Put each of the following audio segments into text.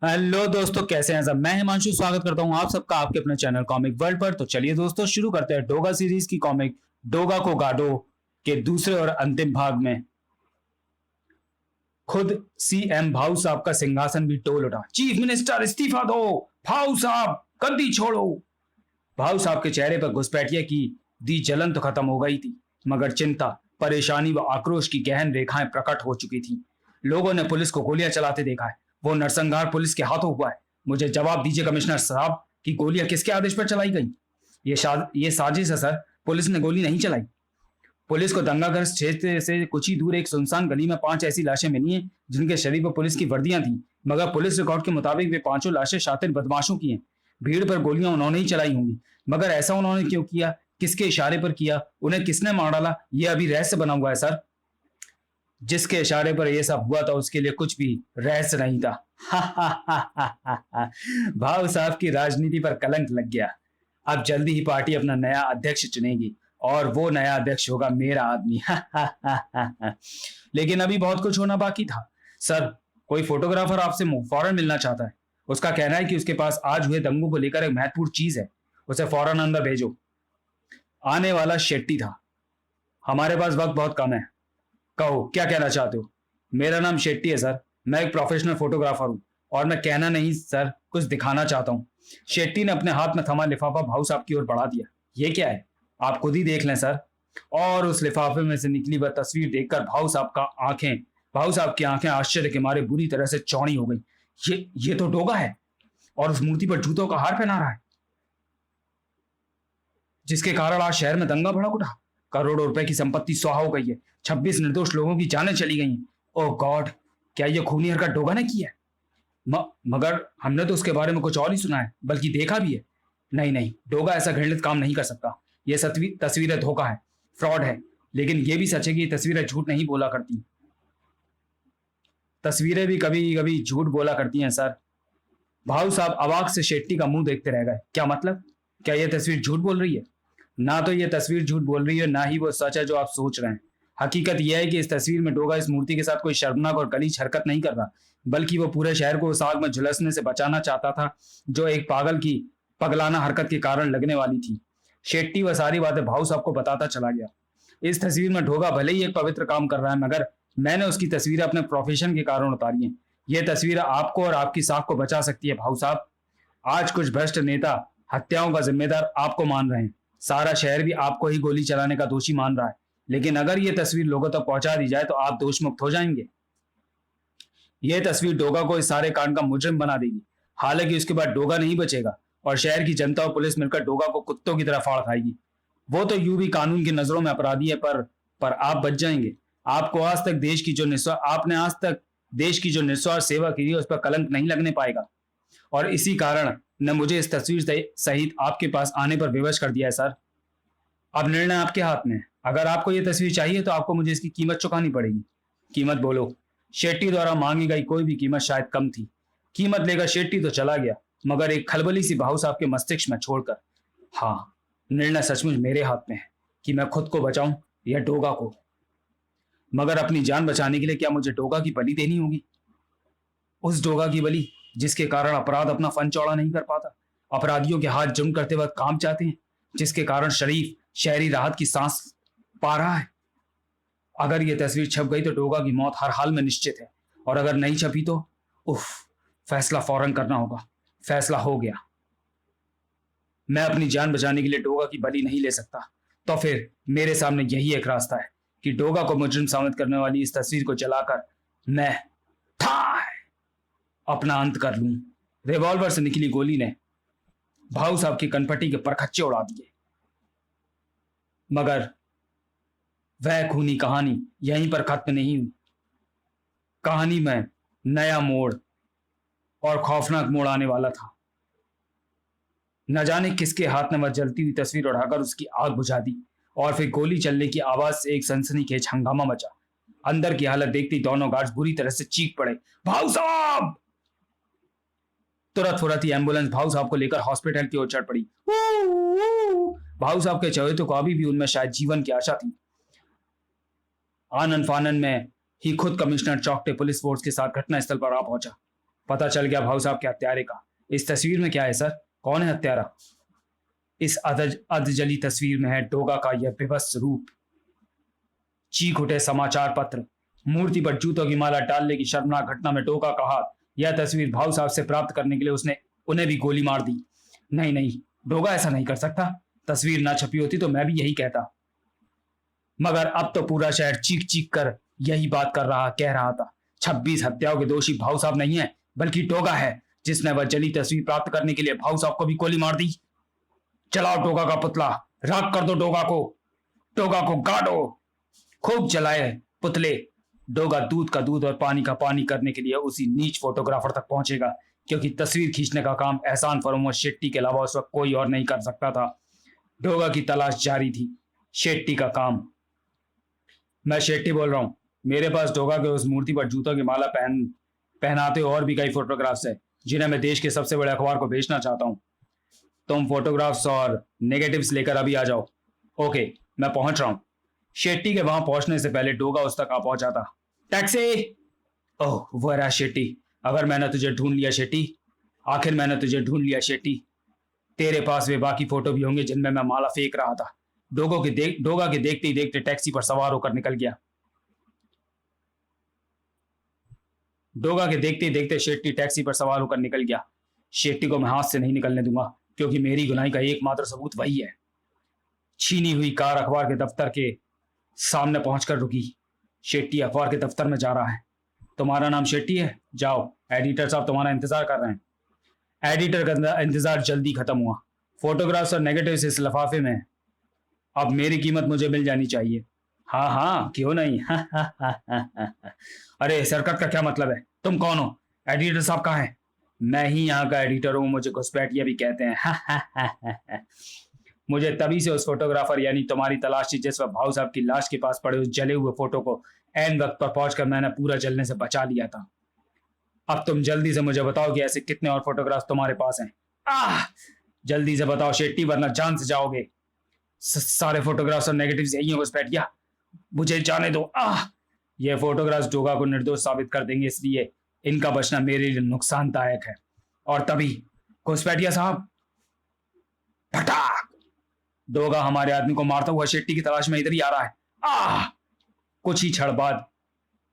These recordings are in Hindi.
हेलो दोस्तों, कैसे हैं सब। मैं हिमांशु स्वागत करता हूं आप सबका आपके अपने चैनल कॉमिक वर्ल्ड पर। तो चलिए दोस्तों, शुरू करते हैं डोगा सीरीज की कॉमिक डोगा को गाडो के दूसरे और अंतिम भाग में। खुद सीएम भाऊ साहब का सिंहासन भी डोल उठा। चीफ मिनिस्टर इस्तीफा दो, भाऊ साहब गद्दी छोड़ो। भाऊ साहब के चेहरे पर घुसपैठिया की दी जलन तो खत्म हो गई थी, मगर चिंता, परेशानी व आक्रोश की गहन रेखाएं प्रकट हो चुकी थी। लोगों ने पुलिस को गोलियां चलाते देखा है। वो नरसंहार पुलिस के हाथों हुआ है। मुझे जवाब दीजिए कमिश्नर साहब कि गोलियां किसके आदेश पर चलाई गई। ये साजिश है सर। पुलिस ने गोली नहीं चलाई। पुलिस को दंगाग्रस्त क्षेत्र से कुछ ही दूर एक सुनसान गली में 5 ऐसी लाशें मिली हैं जिनके शरीर पर पुलिस की वर्दियां थी, मगर पुलिस रिकॉर्ड के मुताबिक वे 5 लाशें शातिर बदमाशों की हैं। भीड़ पर गोलियां उन्होंने ही चलाई होंगी, मगर ऐसा उन्होंने क्यों किया, किसके इशारे पर किया, उन्हें किसने मार डाला, यह अभी रहस्य बना हुआ है सर। जिसके इशारे पर यह सब हुआ था उसके लिए कुछ भी रहस्य नहीं था। भाव साहब की राजनीति पर कलंक लग गया। अब जल्दी ही पार्टी अपना नया अध्यक्ष चुनेगी और वो नया अध्यक्ष होगा मेरा आदमी। लेकिन अभी बहुत कुछ होना बाकी था सर। कोई फोटोग्राफर आपसे फौरन मिलना चाहता है। उसका कहना है कि उसके पास आज हुए दंगों को लेकर एक महत्वपूर्ण चीज है। उसे फौरन अंदर भेजो। आने वाला शेट्टी था। हमारे पास वक्त बहुत कम है। कहो क्या कहना चाहते हो। मेरा नाम शेट्टी है सर। मैं एक प्रोफेशनल फोटोग्राफर हूं और मैं कहना नहीं सर, कुछ दिखाना चाहता हूं। शेट्टी ने अपने हाथ में थमा लिफाफा भाऊ साहब की ओर बढ़ा दिया। ये क्या है, आप खुद ही देख लें सर। और उस लिफाफे में से निकली वह तस्वीर देखकर भाऊ साहब की आंखें आश्चर्य के मारे बुरी तरह से चौड़ी हो गई। ये तो डोगा है और उस मूर्ति पर जूतों का हार पहना रहा है, जिसके कारण आज शहर में दंगा भड़क उठा। करोड़ों रुपए की संपत्ति स्वाहा हो गई है। 26 निर्दोष लोगों की जानें चली गई हैं। ओह गॉड, क्या यह खूनी हरकत डोगा ने की है? मगर हमने तो उसके बारे में कुछ और ही सुना है, बल्कि देखा भी है। नहीं नहीं, डोगा ऐसा घृणित काम नहीं कर सकता। यह तस्वीरें धोखा है, फ्रॉड है। लेकिन यह भी सच है कि ये तस्वीरें झूठ नहीं बोला करती। तस्वीरें भी कभी कभी झूठ बोला करती हैं सर। भाऊ साहब अवाक से शेट्टी का मुंह देखते रह गए। क्या मतलब? क्या यह तस्वीर झूठ बोल रही है? ना तो यह तस्वीर झूठ बोल रही है, ना ही वो सच है जो आप सोच रहे हैं। हकीकत यह है कि इस तस्वीर में डोगा इस मूर्ति के साथ कोई शर्मनाक और गलीज हरकत नहीं कर रहा, बल्कि वो पूरे शहर को उस आग में झुलसने से बचाना चाहता था जो एक पागल की पगलाना हरकत के कारण लगने वाली थी। शेट्टी वह सारी बातें भाऊ साहब को बताता चला गया। इस तस्वीर में डोगा भले ही एक पवित्र काम कर रहा है, मगर मैंने उसकी तस्वीर अपने प्रोफेशन के कारण उतारी है। यह तस्वीर आपको और आपकी साख को बचा सकती है भाऊ साहब। आज कुछ भ्रष्ट नेता हत्याओं का जिम्मेदार आपको मान रहे हैं। सारा शहर भी आपको ही गोली चलाने का दोषी मान रहा है। लेकिन अगर यह तस्वीर लोगों तक पहुंचा दी जाए तो आप दोष मुक्त हो जाएंगे। यह तस्वीर डोगा को इस सारे कांड का मुजरिम बना देगी। हालांकि उसके बाद डोगा नहीं बचेगा और शहर की जनता और पुलिस मिलकर डोगा को कुत्तों की तरह फाड़ खाएगी। वो तो यूं भी कानून की नजरों में अपराधी है, पर आप बच जाएंगे। आपको आज तक देश की जो आपने आज तक देश की जो निस्वार्थ सेवा की है उस पर कलंक नहीं लगने पाएगा। और इसी कारण ने मुझे इस तस्वीर सहित आपके पास आने पर विवश कर दिया है सर। अब निर्णय आपके हाथ में है। अगर आपको यह तस्वीर चाहिए तो आपको मुझे इसकी कीमत चुकानी पड़ेगी। कीमत बोलो। शेट्टी द्वारा मांगी गई कोई भी कीमत शायद कम थी। कीमत लेकर शेट्टी तो चला गया, मगर एक खलबली सी भाऊ साहब के मस्तिष्क में छोड़कर। हाँ, निर्णय सचमुच मेरे हाथ में है कि मैं खुद को बचाऊं या डोगा को। मगर अपनी जान बचाने के लिए क्या मुझे डोगा की बलि देनी होगी? उस डोगा की बलि जिसके कारण अपराध अपना फन चौड़ा नहीं कर पाता, अपराधियों के हाथ जुड़ करते वक्त काम चाहते हैं, जिसके कारण शरीफ शहरी राहत की सांस पा रहा है। अगर यह तस्वीर छप गई तो डोगा की मौत हर हाल में निश्चित है, और अगर नहीं छपी तो उफ, फैसला फौरन करना होगा। फैसला हो गया। मैं अपनी जान बचाने के लिए डोगा की बलि नहीं ले सकता। तो फिर मेरे सामने यही एक रास्ता है कि डोगा को मुजरिम साबित करने वाली इस तस्वीर को जलाकर मैं अपना अंत कर लूं। रिवॉल्वर से निकली गोली ने भाऊ साहब की कनपट्टी के परखच्चे उड़ा दिए। मगर वह खूनी कहानी यहीं पर खत्म नहीं हुई। कहानी में नया मोड़ और खौफनाक मोड़ आने वाला था। न जाने किसके हाथ ने वह जलती हुई तस्वीर उड़ाकर उसकी आग बुझा दी, और फिर गोली चलने की आवाज से एक सनसनीखेज हंगामा मचा। अंदर की हालत देखती दोनों गार्ड्स बुरी तरह से चीख पड़े, भाऊ साहब! तुरंत ही एम्बुलेंस भाऊ साहब को लेकर हॉस्पिटल की ओर चढ़ पड़ी। भाऊ साहब के चहेते को अभी भी उनमें शायद जीवन की आशा थी। आनन फानन में ही खुद कमिश्नर चौकटे पुलिस फोर्स के साथ घटनास्थल पर आ पहुंचा। पता चल गया भाऊ साहब के हत्यारे का। इस तस्वीर में क्या है सर? कौन है हत्यारा? इस अधजली तस्वीर में है डोगा का यह विभत्स रूप। चीख उठे समाचार पत्र। मूर्ति पर जूतों की माला डालने की शर्मनाक घटना में डोगा का हाथ। यह तस्वीर भाऊ साहब से प्राप्त करने के लिए उसने उन्हें भी गोली मार दी। नहीं नहीं, डोगा ऐसा नहीं कर सकता। तस्वीर ना छपी होती तो मैं भी यही कहता। मगर अब तो पूरा शहर चीख चीख कर यही बात कह रहा था। 26 हत्याओं के दोषी भाऊ साहब नहीं है, बल्कि डोगा है, जिसने वह जली तस्वीर प्राप्त करने के लिए भाऊ साहब को भी गोली मार दी। चलाओ डोगा का पुतला, राख कर दो डोगा को गाड़ो। खूब जलाए पुतले। डोगा दूध का दूध और पानी का पानी करने के लिए उसी नीच फोटोग्राफर तक पहुंचेगा, क्योंकि तस्वीर खींचने का काम एहसान फरोमत शेट्टी के अलावा उस वक्त कोई और नहीं कर सकता था। डोगा की तलाश जारी थी, शेट्टी का काम। मैं शेट्टी बोल रहा हूं। मेरे पास डोगा के उस मूर्ति पर जूतों की माला पहनाते और भी कई फोटोग्राफ्स है, जिन्हें मैं देश के सबसे बड़े अखबार को बेचना चाहता हूं। तुम फोटोग्राफ्स और नेगेटिव्स लेकर अभी आ जाओ। ओके, मैं पहुंच रहा हूं। शेट्टी के वहां पहुंचने से पहले डोगा उस तक आ पहुंचा था। टैक्सी! ओह, वो रहा शेट्टी। अगर मैंने तुझे ढूंढ लिया शेट्टी, आखिर मैंने तुझे ढूंढ लिया शेट्टी। तेरे पास वे बाकी फोटो भी होंगे जिनमें मैं माला फेंक रहा था। डोगा के देखते ही देखते टैक्सी पर सवार होकर निकल गया। डोगा के देखते ही देखते शेट्टी टैक्सी पर सवार होकर निकल गया। शेट्टी को मैं हाथ से नहीं निकलने दूंगा, क्योंकि मेरी गुनाही का एकमात्र सबूत वही है। छीनी हुई कार अखबार के दफ्तर के सामने पहुंचकर रुकी। शेट्टी अखबार के दफ्तर में जा रहा है। तुम्हारा नाम शेट्टी है? जाओ, एडिटर साहब तुम्हारा इंतजार कर रहे हैं। एडिटर का इंतजार जल्दी खत्म हुआ। फोटोग्राफ्स और नेगेटिव्स इस लिफाफे में। अब मेरी कीमत मुझे मिल जानी चाहिए। हाँ हाँ, क्यों नहीं। अरे सरकत का क्या मतलब है? तुम कौन हो? एडिटर साहब कहाँ है? मैं ही यहाँ का एडिटर हूँ, मुझे घुसपैठिया भी कहते हैं। मुझे तभी से उस फोटोग्राफर यानी तुम्हारी तलाश थी, जिस वक्त भाऊ साहब की लाश के पास पड़े उस जले हुए फोटो को ऐन वक्त पर पहुंचकर मैंने पूरा जलने से बचा लिया था। अब तुम जल्दी से मुझे बताओ कि ऐसे कितने और फोटोग्राफ्स तुम्हारे पास हैं। जल्दी से बताओ शेट्टी, वरना जान से जाओगे। सारे फोटोग्राफ्स और नेगेटिव्स यही हैं घुसपैठिया, मुझे जाने दो। ये फोटोग्राफ्स डोगा को निर्दोष साबित कर देंगे, इसलिए इनका बचना मेरे लिए नुकसानदायक है। और तभी घुसपैठिया साहब, फटाक! डोगा हमारे आदमी को मारता हुआ शेट्टी की तलाश में इधर ही आ रहा है। कुछ ही क्षण बाद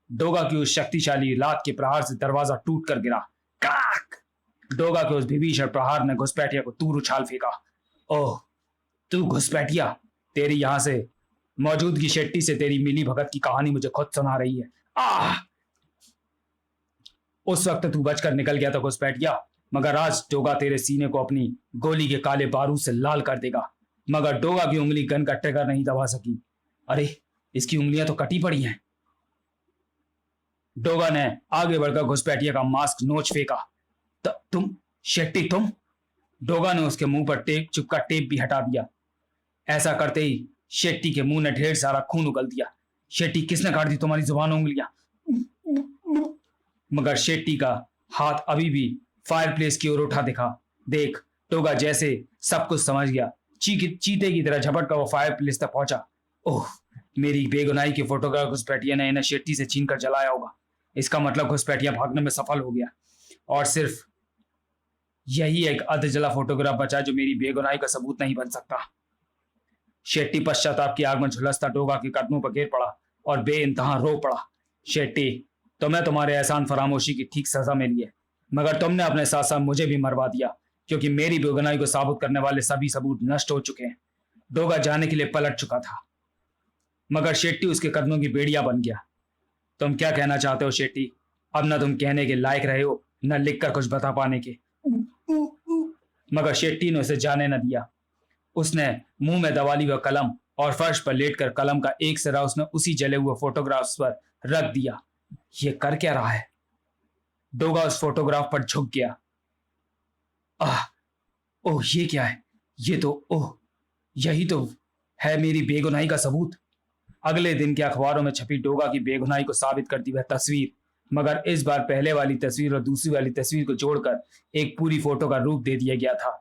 डोगा की उस शक्तिशाली लात के प्रहार से दरवाजा टूट कर गिरा। काक! डोगा के उस भीषण प्रहार ने घुसपैठिया को दूर उछाल फेंका। ओह, तू घुसपैठिया, तेरी यहां से मौजूदगी शेट्टी से तेरी मिली भगत की कहानी मुझे खुद सुना रही है। उस वक्त तू बचकर निकल गया था घुसपैठिया, मगर आज डोगा तेरे सीने को अपनी गोली के काले बारूद से लाल कर देगा। मगर डोगा की उंगली गन का ट्रिगर नहीं दबा सकी। अरे, इसकी उंगलियां तो कटी पड़ी हैं। डोगा ने आगे बढ़कर घुसपैठिया का मास्क नोच फेंका। तुम शेट्टी, तुम? डोगा ने उसके मुंह पर चिपका टेप भी हटा दिया। ऐसा करते ही शेट्टी के मुंह ने ढेर सारा खून उगल दिया। शेट्टी, किसने काट दी तुम्हारी जुबान उंगलियां? मगर शेट्टी का हाथ अभी भी फायरप्लेस की ओर उठा दिखा। देख, डोगा जैसे सब कुछ समझ गया। चीते की तरह झपट कर वो फायरप्लेस तक पहुंचा। ओह, मेरी बेगुनाही की फोटोग्राफ घुसपैठिया ने इन्हें शेट्टी से छीन कर जलाया होगा। इसका मतलब घुसपैठिया भागने में सफल हो गया, और सिर्फ यही एक अधजला फोटोग्राफ बचा जो मेरी बेगुनाही का सबूत नहीं बन सकता। शेट्टी पश्चाताप की आग में झुलसता डोगा के कदमों पर गिर पड़ा और बेइंतहा रो पड़ा। शेट्टी, तुम्हें तुम्हारे एहसान फरामोशी की ठीक सजा मिली है, मगर तुमने अपने साथ साथ मुझे भी मरवा दिया, क्योंकि मेरी बेगुनाही को साबित करने वाले सभी सबूत नष्ट हो चुके हैं। डोगा जाने के लिए पलट चुका था, मगर शेट्टी उसके कदमों की बेड़िया बन गया। तुम क्या कहना चाहते हो शेट्टी? अब न तुम कहने के लायक रहे हो, न लिखकर कुछ बता पाने के। मगर शेट्टी ने उसे जाने न दिया। उसने मुंह में दबाली हुआ कलम और फर्श पर लेटकर कलम का एक सिरा उसने उसी जले हुए फोटोग्राफ्स पर रख दिया। ये कर क्या रहा है? डोगा उस फोटोग्राफ पर झुक गया। ओह, ये क्या है? ये तो, ओह, यही तो है मेरी बेगुनाही का सबूत। अगले दिन के अखबारों में छपी डोगा की बेगुनाही को साबित करती वह तस्वीर, मगर इस बार पहले वाली तस्वीर और दूसरी वाली तस्वीर को जोड़कर एक पूरी फोटो का रूप दे दिया गया था।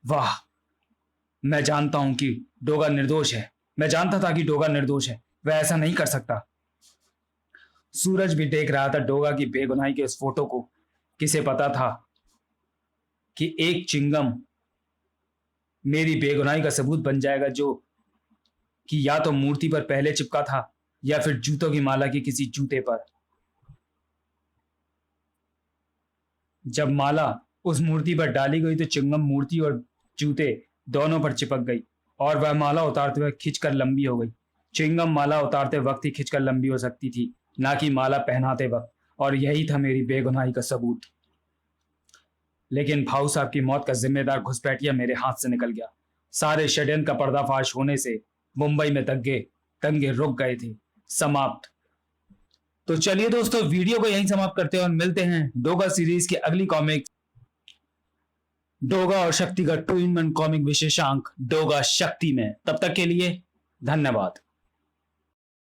वाह, मैं जानता हूं कि डोगा निर्दोष है। मैं जानता था कि डोगा निर्दोष है, वह ऐसा नहीं कर सकता। सूरज भी देख रहा था डोगा की बेगुनाही के इस फोटो को। किसे पता था कि एक चिंगम मेरी बेगुनाही का सबूत बन जाएगा, जो कि या तो मूर्ति पर पहले चिपका था या फिर जूतों की माला के किसी जूते पर। जब माला उस मूर्ति पर डाली गई तो चिंगम मूर्ति और जूते दोनों पर चिपक गई और वह माला उतारते हुए खिंचकर लंबी हो गई। चिंगम माला उतारते वक्त ही खिंचकर लंबी हो सकती थी, ना कि माला पहनाते वक्त, और यही था मेरी बेगुनाही का सबूत। लेकिन भाऊ साहब की मौत का जिम्मेदार घुसपैठिया मेरे हाथ से निकल गया। सारे षड्यंत्र का पर्दाफाश होने से मुंबई में दंगे रुक गए थे। समाप्त। तो चलिए दोस्तों, वीडियो को यहीं समाप्त करते हैं और मिलते हैं डोगा सीरीज की अगली कॉमिक डोगा और शक्ति का 2-in-1 कॉमिक विशेषांक डोगा शक्ति में। तब तक के लिए धन्यवाद।